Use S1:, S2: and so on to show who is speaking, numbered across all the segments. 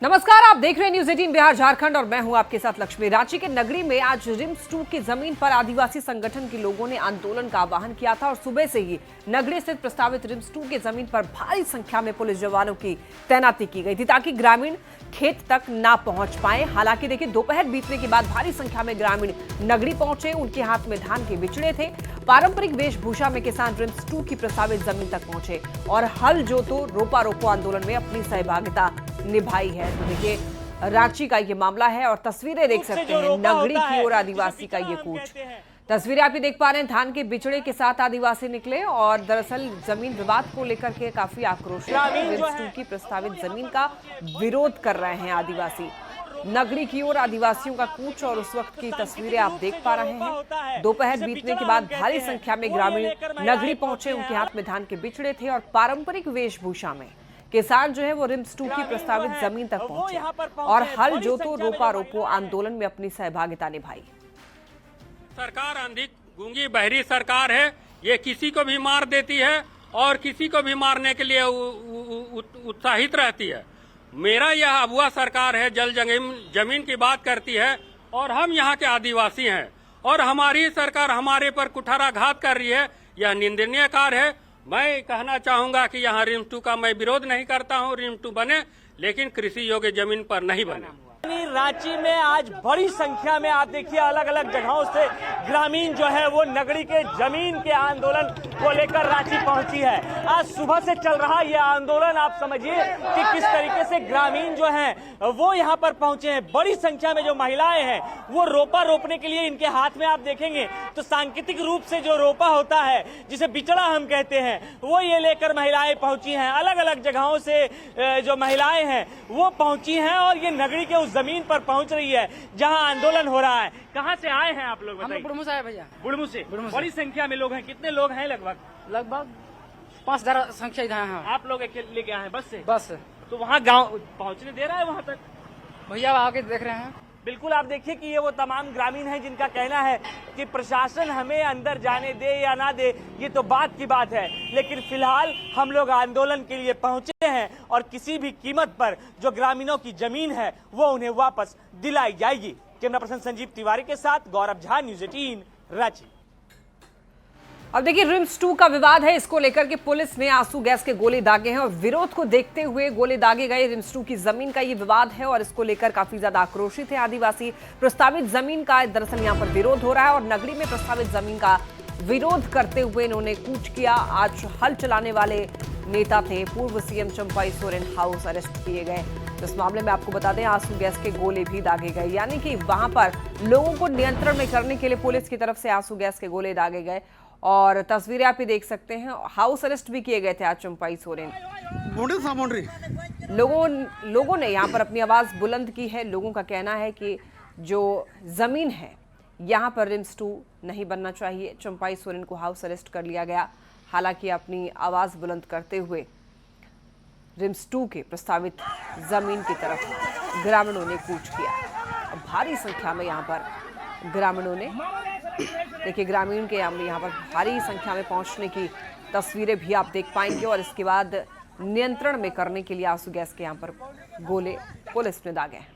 S1: नमस्कार, आप देख रहे हैं न्यूज 18 बिहार झारखंड और मैं हूं आपके साथ लक्ष्मी। रांची के नगरी में आज रिम्स 2 की जमीन पर आदिवासी संगठन के लोगों ने आंदोलन का आह्वान किया था और सुबह से ही नगरी स्थित प्रस्तावित रिम्स 2 की जमीन पर भारी संख्या में पुलिस जवानों की तैनाती की गई थी ताकि ग्रामीण खेत तक ना पहुंच पाए। हालांकि देखिए, दोपहर बीतने के बाद भारी संख्या में ग्रामीण नगरी पहुंचे। उनके हाथ में धान के बिचड़े थे। पारंपरिक वेशभूषा में किसान रिम्स 2 की प्रस्तावित जमीन तक पहुंचे और हल जोतो रोपा रोपो आंदोलन में अपनी सहभागिता निभाई है। तो देखिए, रांची का ये मामला है और तस्वीरें देख सकते हैं नगरी की ओर आदिवासी का ये कूच। तस्वीरें आप ये देख पा रहे हैं, धान के बिचड़े के साथ आदिवासी निकले और दरअसल जमीन विवाद को लेकर के काफी आक्रोशित रिम्स 2 की प्रस्तावित जमीन का विरोध कर रहे हैं आदिवासी। नगरी की ओर आदिवासियों का कूच और उस वक्त की तस्वीरें आप देख पा रहे हैं। दोपहर बीतने के बाद भारी संख्या में ग्रामीण नगरी पहुंचे। उनके हाथ में धान के बिचड़े थे और पारंपरिक वेशभूषा में किसान जो है वो रिम्स 2 की प्रस्तावित जमीन तक पहुंचे और हल जोतो रोपा रोपो आंदोलन में अपनी सहभागिता निभाई।
S2: सरकार अंधी गूंगी बहरी सरकार है। ये किसी को भी मार देती है और किसी को भी मारने के लिए उत्साहित रहती है। मेरा यह अबुआ सरकार है, जल जमीन की बात करती है और हम यहाँ के आदिवासी हैं और हमारी सरकार हमारे पर कुठाराघात कर रही है। यह निंदनीय कार्य है। मैं कहना चाहूंगा कि यहाँ रिम्स 2 का मैं विरोध नहीं करता हूँ। रिम्स 2 बने, लेकिन कृषि योग्य जमीन पर नहीं बने।
S3: रांची में आज बड़ी संख्या में आप देखिए अलग अलग जगहों से ग्रामीण जो है वो नगरी के जमीन के आंदोलन को लेकर रांची पहुंची है। आज सुबह से चल रहा ये आंदोलन आप समझिए कि किस तरीके से ग्रामीण जो हैं वो यहाँ पर पहुंचे हैं। बड़ी संख्या में जो महिलाएं हैं वो रोपा रोपने के लिए इनके हाथ में आप देखेंगे तो सांकेतिक रूप से जो रोपा होता है जिसे बिचड़ा हम कहते हैं वो ये लेकर महिलाएं पहुंची हैं। अलग अलग जगहों से जो महिलाएं हैं वो पहुंची हैं और ये नगरी के उस जमीन पर पहुंच रही है जहां आंदोलन हो रहा है। कहां से आए हैं आप लोग बताइए?
S4: बुढ़मू से आए भैया।
S3: बुढ़मू से बड़ी संख्या में लोग हैं। कितने लोग हैं? लगभग
S4: 5,000 संख्या इधर है।
S3: आप लोग लेके आए हैं बस से?
S4: बस
S3: तो वहाँ गांव पहुंचने दे रहा है वहां तक?
S4: भैया आके देख रहे हैं।
S3: बिल्कुल, आप देखिए कि ये वो तमाम ग्रामीण हैं जिनका कहना है कि प्रशासन हमें अंदर जाने दे या ना दे ये तो बात की बात है, लेकिन फिलहाल हम लोग आंदोलन के लिए पहुंचे हैं और किसी भी कीमत पर जो ग्रामीणों की जमीन है वो उन्हें वापस दिलाई जाएगी। कैमरा पर्सन संजीव तिवारी के साथ गौरव झा, न्यूज 18 रांची।
S1: अब देखिए, रिम्स 2 का विवाद है, इसको लेकर के पुलिस ने आंसू गैस के गोले दागे हैं और विरोध को देखते हुए गोले दागे गए। रिम्स 2 की जमीन का ये विवाद है और इसको लेकर काफी ज्यादा आक्रोशित है आदिवासी। प्रस्तावित जमीन का दरअसल यहाँ पर विरोध हो रहा है और नगरी में प्रस्तावित जमीन का विरोध करते हुए इन्होंने कूच किया। आज हल चलाने वाले नेता थे पूर्व CM Champai Soren, house arrest किए गए। तो इस मामले में आपको बता दें, आंसू गैस के गोले भी दागे गए, यानी कि वहां पर लोगों को नियंत्रण में करने के लिए पुलिस की तरफ से आंसू गैस के गोले दागे गए और तस्वीरें आप ही देख सकते हैं। हाउस अरेस्ट भी किए गए थे आज चंपाई सोरेन। लोगों ने यहाँ पर अपनी आवाज बुलंद की है। लोगों का कहना है कि जो जमीन है यहाँ पर रिम्स 2 नहीं बनना चाहिए। चंपाई सोरेन को हाउस अरेस्ट कर लिया गया। हालांकि अपनी आवाज बुलंद करते हुए रिम्स 2 के प्रस्तावित जमीन की तरफ ग्रामीणों ने कूच किया। भारी संख्या में यहाँ पर ग्रामीणों ने देखिए, ग्रामीण के यहाँ पर भारी संख्या में पहुंचने की तस्वीरें भी आप देख पाएंगे और इसके बाद नियंत्रण में करने के लिए आंसू गैस के यहाँ पर गोले पुलिस ने दागे हैं।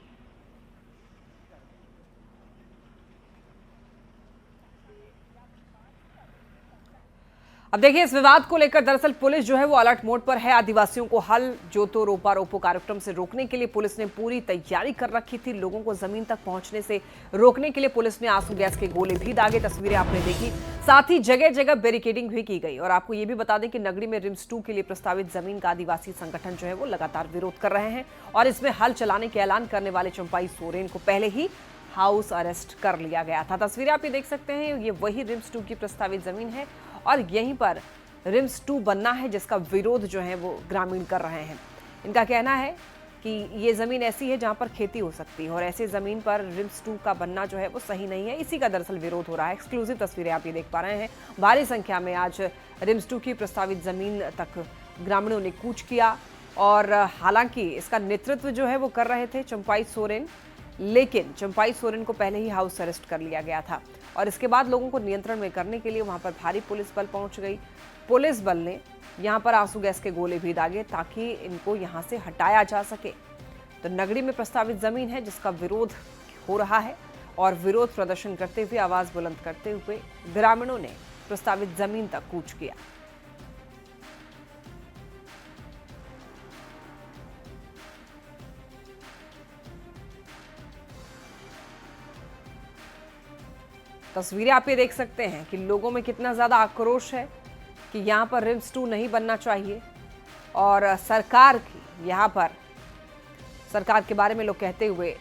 S1: अब देखिए, इस विवाद को लेकर दरअसल पुलिस जो है वो अलर्ट मोड पर है। आदिवासियों को हल जोतो रोपा रोपो कार्यक्रम से रोकने के लिए पुलिस ने पूरी तैयारी कर रखी थी। लोगों को जमीन तक पहुंचने से रोकने के लिए पुलिस ने आंसू गैस के गोले भी दागे। तस्वीरें आपने देखी। साथ ही जगह जगह बैरिकेडिंग भी की गई और आपको ये भी बता दें कि नगरी में रिम्स 2 के लिए प्रस्तावित जमीन का आदिवासी संगठन जो है वो लगातार विरोध कर रहे हैं और इसमें हल चलाने के ऐलान करने वाले चंपाई सोरेन को पहले ही हाउस अरेस्ट कर लिया गया था। तस्वीरें आप ये देख सकते हैं, ये वही रिम्स 2 की प्रस्तावित जमीन है और यहीं पर रिम्स 2 बनना है जिसका विरोध जो है वो ग्रामीण कर रहे हैं। इनका कहना है कि ये ज़मीन ऐसी है जहां पर खेती हो सकती है और ऐसे ज़मीन पर रिम्स 2 का बनना जो है वो सही नहीं है। इसी का दरअसल विरोध हो रहा है। एक्सक्लूसिव तस्वीरें आप ये देख पा रहे हैं। भारी संख्या में आज रिम्स 2 की प्रस्तावित ज़मीन तक ग्रामीणों ने कूच किया और हालांकि इसका नेतृत्व जो है वो कर रहे थे चंपाई सोरेन, लेकिन चंपाई सोरेन को पहले ही हाउस अरेस्ट कर लिया गया था और इसके बाद लोगों को नियंत्रण में करने के लिए वहां पर भारी पुलिस बल पहुंच गई। पुलिस बल ने यहां पर आंसू गैस के गोले भी दागे ताकि इनको यहां से हटाया जा सके। तो नगरी में प्रस्तावित जमीन है जिसका विरोध हो रहा है और विरोध प्रदर्शन करते हुए आवाज बुलंद करते हुए ग्रामीणों ने प्रस्तावित जमीन तक कूच किया। तस्वीरें आप ये देख सकते हैं कि लोगों में कितना ज्यादा आक्रोश है कि यहाँ पर रिम्स 2 नहीं बनना चाहिए और सरकार की यहाँ पर सरकार के बारे में लोग कहते हुए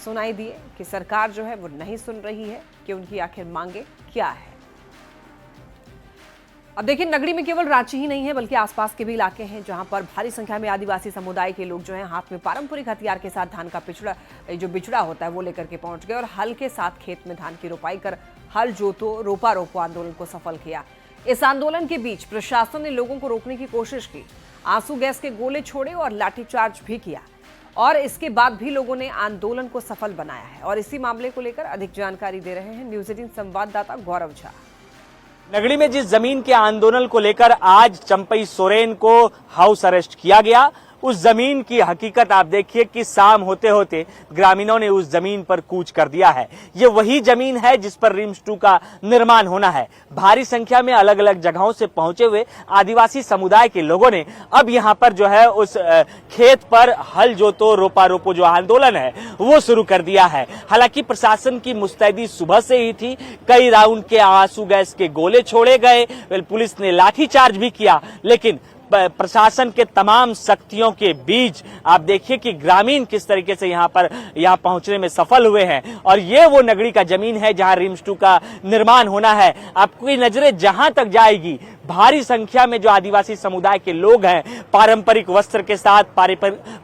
S1: सुनाई दिए कि सरकार जो है वो नहीं सुन रही है कि उनकी आखिर मांगे क्या है। अब देखिए, नगरी में केवल रांची ही नहीं है बल्कि आसपास के भी इलाके हैं जहां पर भारी संख्या में आदिवासी समुदाय के लोग जो हैं हाथ में पारंपरिक हथियार के साथ धान का बिचड़ा होता है वो लेकर के पहुंच गए और हल के साथ खेत में धान की रोपाई कर हल जोतो रोपा रोपो आंदोलन को सफल किया। इस आंदोलन के बीच प्रशासन ने लोगों को रोकने की कोशिश की, आंसू गैस के गोले छोड़े और लाठीचार्ज भी किया और इसके बाद भी लोगों ने आंदोलन को सफल बनाया है। और इसी मामले को लेकर अधिक जानकारी दे रहे हैं न्यूज़ 18 संवाददाता गौरव झा।
S3: नगरी में जिस जमीन के आंदोलन को लेकर आज चंपई सोरेन को हाउस अरेस्ट किया गया, उस जमीन की हकीकत आप देखिए कि शाम होते होते ग्रामीणों ने उस जमीन पर कूच कर दिया है। ये वही जमीन है जिस पर रिम्स 2 का निर्माण होना है। भारी संख्या में अलग अलग जगहों से पहुंचे हुए आदिवासी समुदाय के लोगों ने अब यहाँ पर जो है उस खेत पर हल जोतो रोपा रोपो जो आंदोलन है वो शुरू कर दिया है। हालांकि प्रशासन की मुस्तैदी सुबह से ही थी, कई राउंड के आंसू गैस के गोले छोड़े गए, पुलिस ने लाठीचार्ज भी किया, लेकिन प्रशासन के तमाम शक्तियों के बीच आप देखिए कि ग्रामीण किस तरीके से यहाँ पहुंचने में सफल हुए हैं। और ये वो नगरी का जमीन है जहां रिम्स 2 का निर्माण होना है। आपकी नजरें जहां तक जाएगी, भारी संख्या में जो आदिवासी समुदाय के लोग हैं पारंपरिक वस्त्र के साथ,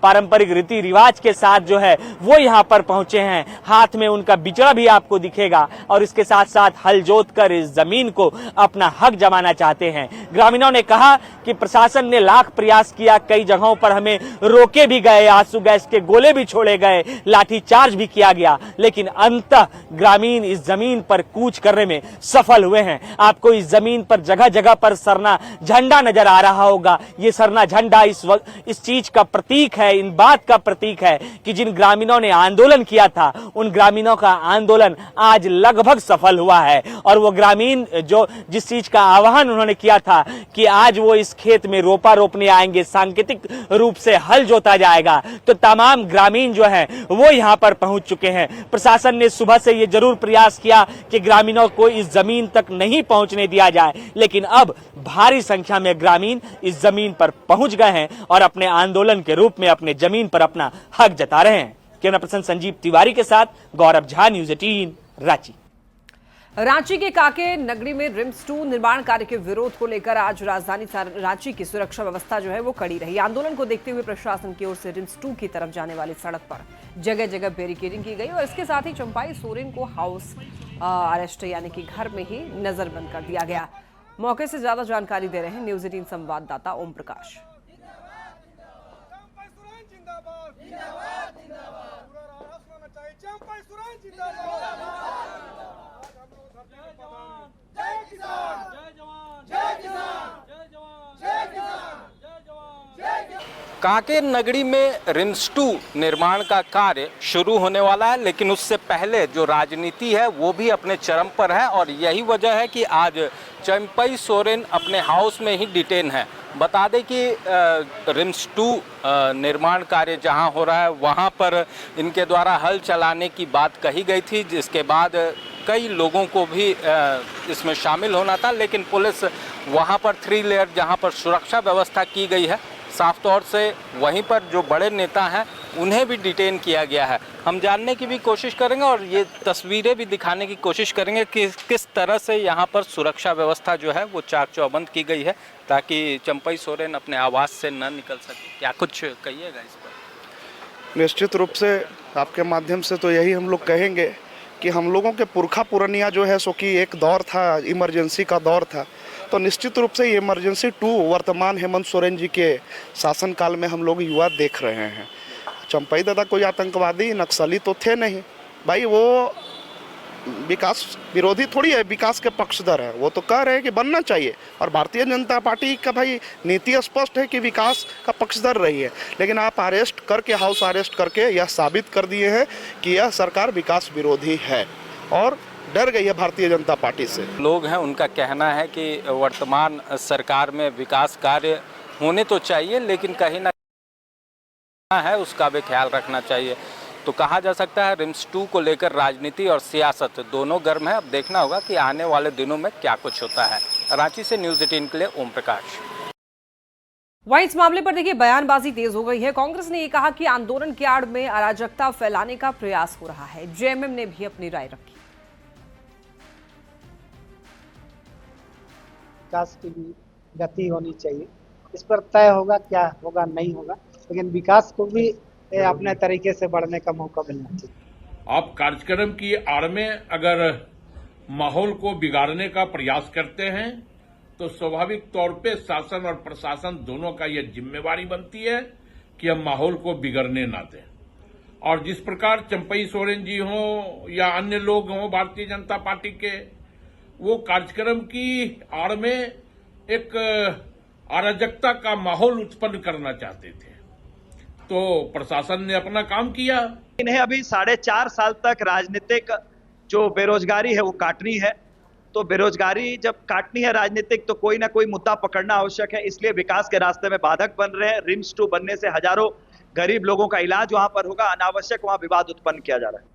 S3: पारंपरिक रीति रिवाज के साथ जो है वो यहाँ पर पहुंचे हैं। हाथ में उनका बिचड़ा भी आपको दिखेगा और इसके साथ साथ हल जोत कर इस जमीन को अपना हक जमाना चाहते हैं। ग्रामीणों ने कहा कि प्रशासन ने लाख प्रयास किया, कई जगहों पर हमें रोके भी गए, आंसू गैस के गोले भी छोड़े गए, लाठीचार्ज भी किया गया, लेकिन अंततः ग्रामीण इस जमीन पर कूच करने में सफल हुए हैं। आपको इस जमीन पर जगह जगह पर सरना झंडा नजर आ रहा होगा। ये सरना झंडा इस चीज का प्रतीक है, इन बात का प्रतीक है कि जिन ग्रामीणों ने आंदोलन किया था उन ग्रामीणों का आंदोलन आज लगभग सफल हुआ है। और वो ग्रामीण जो जिस चीज का आह्वान उन्होंने किया था कि आज वो इस खेत में रोपा रोपने आएंगे, सांकेतिक रूप से हल जोता जाएगा, तो तमाम ग्रामीण जो है वो यहाँ पर पहुंच चुके हैं। प्रशासन ने सुबह से ये जरूर प्रयास किया कि ग्रामीणों को इस जमीन तक नहीं पहुंचने दिया जाए, लेकिन अब भारी संख्या में ग्रामीण इस जमीन पर पहुंच गए हैं और अपने आंदोलन के रूप में अपने जमीन पर अपना हक जता रहे हैं। कैमरा पर्सन संजीव तिवारी के साथ गौरव झा, न्यूज़ 18 रांची।
S1: रांची के काके नगरी में रिम्स 2 निर्माण कार्य के विरोध को लेकर आज राजधानी रांची की सुरक्षा व्यवस्था जो है वो कड़ी रही। आंदोलन को देखते हुए प्रशासन की ओर से रिम्स 2 की तरफ जाने वाली सड़क पर जगह जगह बैरिकेडिंग की गई और इसके साथ ही चंपाई सोरेन को हाउस अरेस्ट यानी कि घर में ही नजरबंद कर दिया गया। मौके से ज्यादा जानकारी दे रहे हैं न्यूज़ 18 संवाददाता ओम प्रकाश।
S5: कांकेर नगरी में रिम्स 2 निर्माण का कार्य शुरू होने वाला है, लेकिन उससे पहले जो राजनीति है वो भी अपने चरम पर है और यही वजह है कि आज चंपई सोरेन अपने हाउस में ही डिटेन है। बता दें कि रिम्स 2 निर्माण कार्य जहां हो रहा है वहां पर इनके द्वारा हल चलाने की बात कही गई थी, जिसके बाद कई लोगों को भी इसमें शामिल होना था, लेकिन पुलिस वहां पर 3 लेयर जहां पर सुरक्षा व्यवस्था की गई है, साफ तौर से वहीं पर जो बड़े नेता हैं उन्हें भी डिटेन किया गया है। हम जानने की भी कोशिश करेंगे और ये तस्वीरें भी दिखाने की कोशिश करेंगे कि किस तरह से यहाँ पर सुरक्षा व्यवस्था जो है वो चाक चौबंद की गई है ताकि चंपई सोरेन अपने आवास से न निकल सके। क्या कुछ कहिएगा इस पर?
S6: निश्चित रूप से आपके माध्यम से तो यही हम लोग कहेंगे कि हम लोगों के पुरखा पुरनिया जो है सो कि एक दौर था, इमरजेंसी का दौर था, तो निश्चित रूप से ये इमरजेंसी 2 वर्तमान हेमंत सोरेन जी के शासनकाल में हम लोग युवा देख रहे हैं। चंपई दादा कोई आतंकवादी नक्सली तो थे नहीं भाई, वो विकास विरोधी थोड़ी है, विकास के पक्षधर है। वो तो कह रहे हैं कि बनना चाहिए, और भारतीय जनता पार्टी का भाई नीति स्पष्ट है कि विकास का पक्षधर रही है। लेकिन आप अरेस्ट करके, हाउस अरेस्ट करके यह साबित कर दिए हैं कि यह सरकार विकास विरोधी है और डर गई है भारतीय जनता पार्टी से।
S5: लोग हैं, उनका कहना है कि वर्तमान सरकार में विकास कार्य होने तो चाहिए, लेकिन कहीं ना है उसका भी ख्याल रखना चाहिए। तो कहा जा सकता है रिम्स 2 को लेकर राजनीति और सियासत दोनों गर्म है। अब देखना होगा कि आने वाले दिनों में क्या कुछ होता है। रांची से न्यूज़ 18 के लिए ओम प्रकाश।
S1: वहीं इस मामले पर देखिए बयानबाजी तेज हो गई है। कांग्रेस ने ये कहा कि आंदोलन की आड़ में अराजकता फैलाने का प्रयास हो रहा है। जेएमएम ने भी अपनी राय रखी।
S7: विकास की भी गति होनी चाहिए, इस पर तय होगा क्या होगा नहीं होगा, लेकिन विकास को भी अपने तरीके से बढ़ने का मौका मिलना चाहिए।
S8: आप कार्यक्रम की आड़ में अगर माहौल को बिगाड़ने का प्रयास करते हैं तो स्वाभाविक तौर पे शासन और प्रशासन दोनों का यह जिम्मेवारी बनती है कि हम माहौल को बिगड़ने ना दें। और जिस प्रकार चंपई सोरेन जी हों या अन्य लोग हों भारतीय जनता पार्टी के, वो कार्यक्रम की आड़ में एक अराजकता का माहौल उत्पन्न करना चाहते थे, तो प्रशासन ने अपना काम किया।
S9: इन्हें अभी 4.5 साल तक राजनीतिक जो बेरोजगारी है वो काटनी है, तो बेरोजगारी जब काटनी है राजनीतिक तो कोई ना कोई मुद्दा पकड़ना आवश्यक है। इसलिए विकास के रास्ते में बाधक बन रहे हैं। रिम्स 2 बनने से हजारों गरीब लोगों का इलाज वहां पर होगा, अनावश्यक वहां विवाद उत्पन्न किया जा रहा है।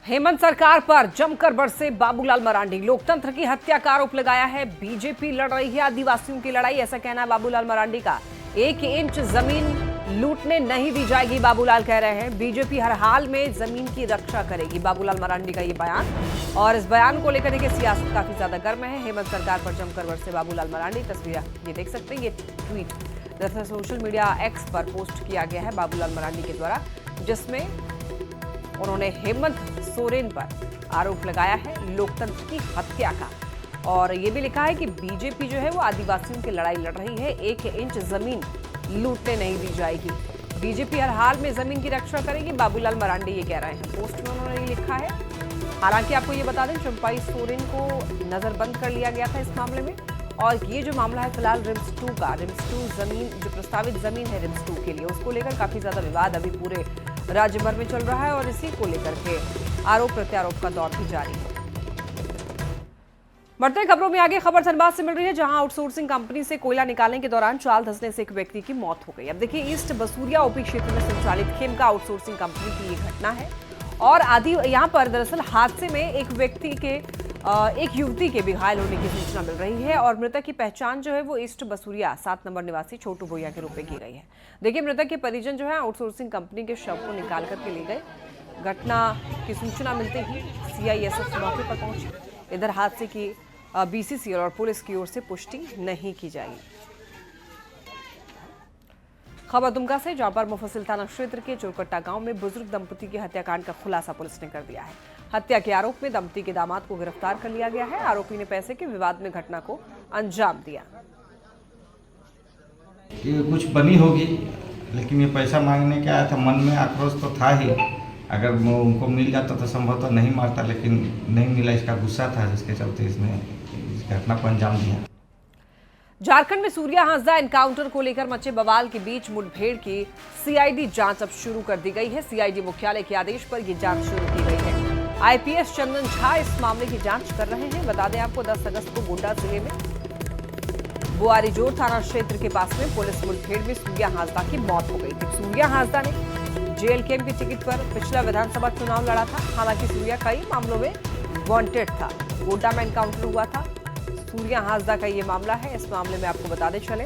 S1: हेमंत सरकार पर जमकर बरसे बाबूलाल मरांडी। लोकतंत्र की हत्या का आरोप लगाया है। बीजेपी लड़ रही है आदिवासियों की लड़ाई, ऐसा कहना है बाबूलाल मरांडी का। 1 इंच जमीन लूटने नहीं दी जाएगी, बाबूलाल कह रहे हैं। बीजेपी हर हाल में जमीन की रक्षा करेगी, बाबूलाल मरांडी का ये बयान। और इस बयान को लेकर देखिए सियासत काफी ज्यादा गर्म है। हेमंत सरकार पर जमकर बरसे बाबूलाल मरांडी। तस्वीरें ये देख सकते हैं। ये ट्वीट दरअसल सोशल मीडिया एक्स पर पोस्ट किया गया है बाबूलाल मरांडी के द्वारा, जिसमें उन्होंने हेमंत सोरेन पर आरोप लगाया है लोकतंत्र की हत्या का। और ये भी लिखा है कि बीजेपी जो है वो आदिवासियों की लड़ाई लड़ रही है, 1 इंच जमीन लूटने नहीं दी जाएगी। बीजेपी हर हाल में जमीन की रक्षा करेगी, बाबूलाल मरांडी ये कह रहे हैं। पोस्ट में उन्होंने ये लिखा है। हालांकि आपको ये बता दें चंपाई सोरेन को नजरबंद कर लिया गया था इस मामले में। और ये जो मामला है फिलहाल रिम्स 2 का, रिम्स 2 जमीन जो प्रस्तावित जमीन है रिम्स 2 के लिए, उसको लेकर काफी ज्यादा विवाद अभी पूरे राज्य भर में चल रहा है। और इसी को लेकर के आरोप प्रत्यारोप का दौर भी जारी है। बढ़ते खबरों में आगे खबर धनबाद से मिल रही है, जहां आउटसोर्सिंग कंपनी से कोयला निकालने के दौरान चाल धंसने से एक व्यक्ति की मौत हो गई। अब देखिए ईस्ट बसूरिया ओपी क्षेत्र में संचालित खेमका आउटसोर्सिंग कंपनी की ये घटना है। और यहाँ पर दरअसल हादसे में एक युवती के भी घायल होने की सूचना मिल रही है। और मृतक की पहचान जो है वो ईस्ट बसूरिया 7 नंबर निवासी छोटू भोइया के रूप में की गई है। देखिए मृतक के परिजन जो है आउटसोर्सिंग कंपनी के शव को निकाल करके ले गए। घटना की सूचना मिलते ही CISF मौके पर पहुंची। इधर हादसे की BCCL और पुलिस की ओर से पुष्टि नहीं की जाएगी। खबर दुमका से, जहां पर मुफस्सिल थाना क्षेत्र के चुरकट्टा गांव में बुजुर्ग दंपति के हत्याकांड का खुलासा पुलिस ने कर दिया है। हत्या के आरोप में दंपति के दामाद को गिरफ्तार कर लिया गया है। आरोपी ने पैसे के विवाद में घटना को अंजाम दिया।
S10: कि कुछ बनी होगी, लेकिन ये पैसा मांगने के आया था, मन में आक्रोश तो था ही। अगर उनको मिल जाता तो संभवतः नहीं मारता, लेकिन नहीं मिला, इसका गुस्सा था, जिसके चलते इसने इस घटना को अंजाम दिया।
S1: झारखंड में सूर्या हांसदा एनकाउंटर को लेकर मचे बवाल के बीच मुठभेड़ की CID जांच अब शुरू कर दी गई है। CID मुख्यालय के आदेश पर यह जांच शुरू की गई है। IPS चंदन झा इस मामले की जांच कर रहे हैं। बता दें आपको 10 अगस्त को गोड्डा जिले में बुआरीजोर थाना क्षेत्र के पास में पुलिस मुठभेड़ में सूर्या हांसदा की मौत हो गई थी। सूर्या हांसदा ने JLKM के टिकट पर पिछला विधानसभा चुनाव लड़ा था। हालांकि सूर्या कई मामलों में वांटेड था। गोड्डा में एनकाउंटर हुआ था। सूर्या हांसदा का ये मामला है। इस मामले में आपको बताते चले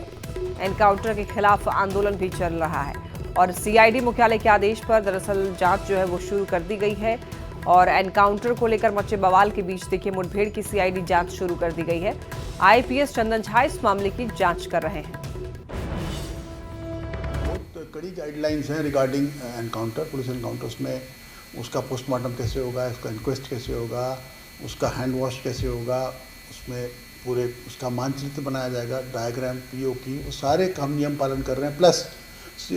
S1: एनकाउंटर के खिलाफ आंदोलन भी चल रहा है। और CID मुख्यालय के आदेश पर दरअसल जांच जो है वो शुरू कर दी गई है। और एनकाउंटर को लेकर मचे बवाल के बीच देखिए मुठभेड़ की CID जांच शुरू कर दी गई है। IPS चंदन झा इस मामले की जांच कर रहे हैं।
S11: बहुत कड़ी गाइडलाइंस हैं रिगार्डिंग एनकाउंटर, पुलिस एनकाउंटर्स में उसका पोस्टमार्टम कैसे होगा, उसका इंक्वेस्ट कैसे होगा, उसका हैंड वॉश कैसे होगा, उसमें पूरे उसका मानचित्र बनाया जाएगा, डायग्राम POQ, वो सारे हम नियम पालन कर रहे हैं। प्लस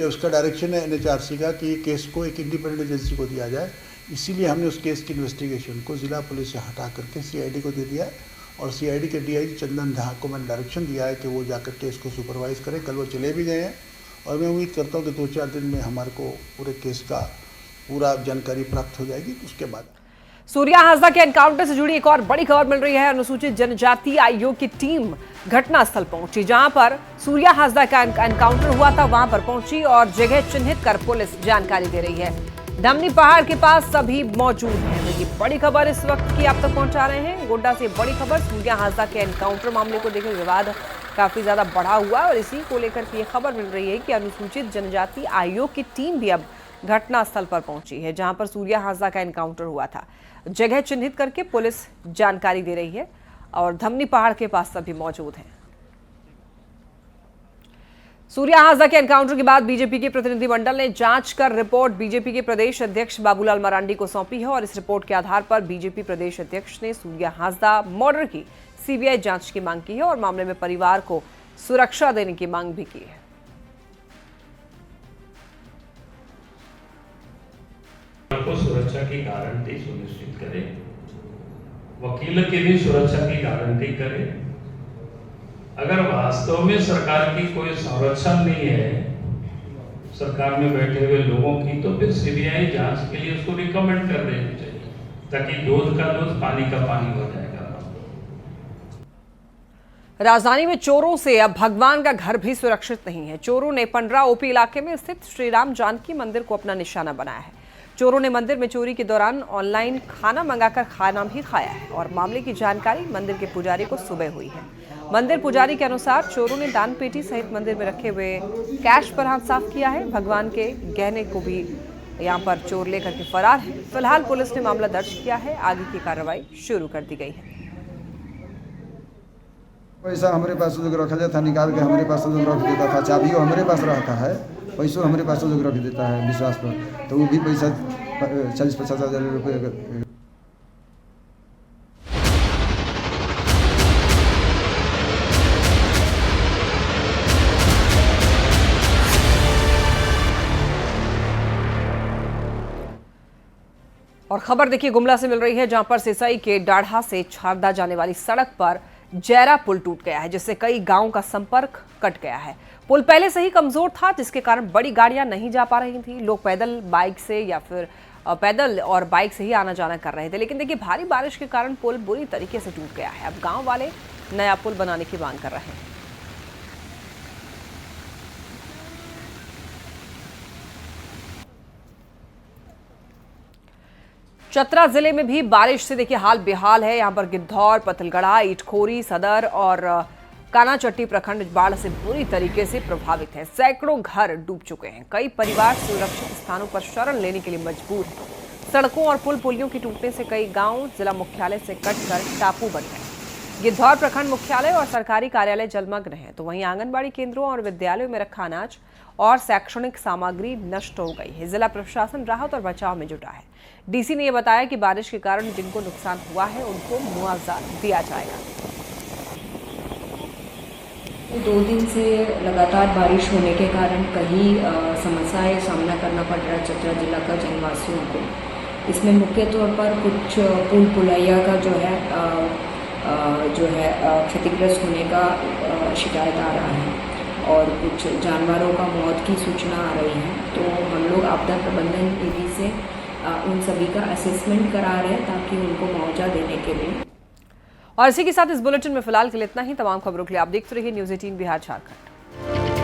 S11: उसका डायरेक्शन है NHRC का कि केस को एक इंडिपेंडेंट एजेंसी को दिया जाए। इसीलिए हमने उस केस की इन्वेस्टिगेशन को ज़िला पुलिस से हटा करके CID को दे दिया है और CID के DIG चंदन झा को मैंने डायरेक्शन दिया है कि वो जाकर केस को सुपरवाइज करें। कल वो चले भी गए हैं और मैं उम्मीद करता हूँ कि 2-4 दिन में हमारे को पूरे केस का पूरा जानकारी प्राप्त हो जाएगी। उसके बाद
S1: सूर्या हाजदा के एनकाउंटर से जुड़ी एक और बड़ी खबर मिल रही है। अनुसूचित जनजाति आयोग की टीम घटनास्थल पहुंची, जहां पर सूर्या हाजदा का एनकाउंटर हुआ था, वहां पर पहुंची और जगह चिन्हित कर पुलिस जानकारी दे रही है। धमनी पहाड़ के पास सभी मौजूद हैं। ये बड़ी खबर इस वक्त की आप तक पहुंचा रहे हैं। गोड्डा से बड़ी खबर, सूर्या हाजदा के एनकाउंटर मामले को लेकर विवाद काफी ज्यादा बढ़ा हुआ है और इसी को लेकर के ये खबर मिल रही है कि अनुसूचित जनजाति आयोग की टीम भी अब घटनास्थल पर पहुंची है, जहां पर सूर्या हाजदा का एनकाउंटर हुआ था। जगह चिन्हित करके पुलिस जानकारी दे रही है और धमनी पहाड़ के पास सभी मौजूद हैं। सूर्या हाजदा के एनकाउंटर के बाद बीजेपी के प्रतिनिधिमंडल ने जांच कर रिपोर्ट बीजेपी के प्रदेश अध्यक्ष बाबूलाल मरांडी को सौंपी है और इस रिपोर्ट के आधार पर बीजेपी प्रदेश अध्यक्ष ने सूर्या हाजदा मर्डर की CBI जांच की मांग की है और मामले में परिवार को सुरक्षा देने की मांग भी की है।
S12: को सुरक्षा की गारंटी सुनिश्चित करें, वकील की भी सुरक्षा की गारंटी करें। अगर वास्तव में सरकार की कोई संरक्षण नहीं है सरकार में बैठे हुए लोगों की, तो फिर CBI जांच के लिए उसको रिकमेंड कर देनी चाहिए, ताकि दूध का दूध पानी का पानी हो जाएगा।
S1: राजधानी में चोरों से अब भगवान का घर भी सुरक्षित नहीं है। चोरों ने पंडरा OP इलाके में स्थित श्री राम जानकी मंदिर को अपना निशाना बनाया है। चोरों ने मंदिर में चोरी के दौरान ऑनलाइन खाना मंगाकर खाना भी खाया है और मामले की जानकारी मंदिर के पुजारी को सुबह हुई है। मंदिर पुजारी के अनुसार चोरों ने दान पेटी सहित मंदिर में रखे हुए कैश पर हाथ साफ किया है। भगवान के गहने को भी यहां पर चोर लेकर के फरार है। फिलहाल पुलिस ने मामला दर्ज किया है, आगे की कार्रवाई शुरू कर दी गई है।
S13: पैसा हमारे पास जो रखा जाता था निकाल के हमारे पास जो रख देता था, चाबियों हमारे पास रहता है, पैसों हमारे पास जो रख देता है विश्वास पर, तो वो भी पैसा 40-50 हज़ार रुपये।
S1: और खबर देखिए गुमला से मिल रही है, जहां पर सिसई के डाढ़ा से छारदा जाने वाली सड़क पर जैरा पुल टूट गया है, जिससे कई गांवों का संपर्क कट गया है। पुल पहले से ही कमजोर था, जिसके कारण बड़ी गाड़ियां नहीं जा पा रही थी। लोग पैदल बाइक से या फिर पैदल और बाइक से ही आना जाना कर रहे थे, लेकिन देखिए भारी बारिश के कारण पुल बुरी तरीके से टूट गया है। अब गांव वाले नया पुल बनाने की मांग कर रहे हैं। चतरा जिले में भी बारिश से देखिए हाल बेहाल है। यहां पर गिद्धौर, पथलगढ़ा, ईटखोरी, सदर और कानाचट्टी प्रखंड बाढ़ से बुरी तरीके से प्रभावित है। सैकड़ों घर डूब चुके हैं। कई परिवार सुरक्षित स्थानों पर शरण लेने के लिए मजबूर हैं। सड़कों और पुल पुलियों के टूटने से कई गांव जिला मुख्यालय से कटकर टापू बन गए। गिद्धौर प्रखंड मुख्यालय और सरकारी कार्यालय जलमग्न है, तो वहीं आंगनबाड़ी केंद्रों और विद्यालयों में रखा अनाज और शैक्षणिक सामग्री नष्ट हो गई है। जिला प्रशासन राहत और बचाव में जुटा है। डीसी ने यह बताया कि बारिश के कारण जिनको नुकसान हुआ है उनको मुआवजा दिया जाएगा।
S14: 2 दिन से लगातार बारिश होने के कारण कई समस्याएं सामना करना पड़ रहा है चतरा जिला का जनवासियों को। इसमें मुख्य तौर पर कुछ पुल पुलैया का जो है क्षतिग्रस्त होने का शिकायत आ रहा है और कुछ जानवरों का मौत की सूचना आ रही है। तो हम लोग आपदा प्रबंधन विधि से उन सभी का असेसमेंट करा रहे हैं ताकि उनको मुआवजा देने के लिए।
S1: और इसी के साथ इस बुलेटिन में फिलहाल के लिए इतना ही। तमाम खबरों के लिए आप देखते रहिए न्यूज़ 18 बिहार झारखंड।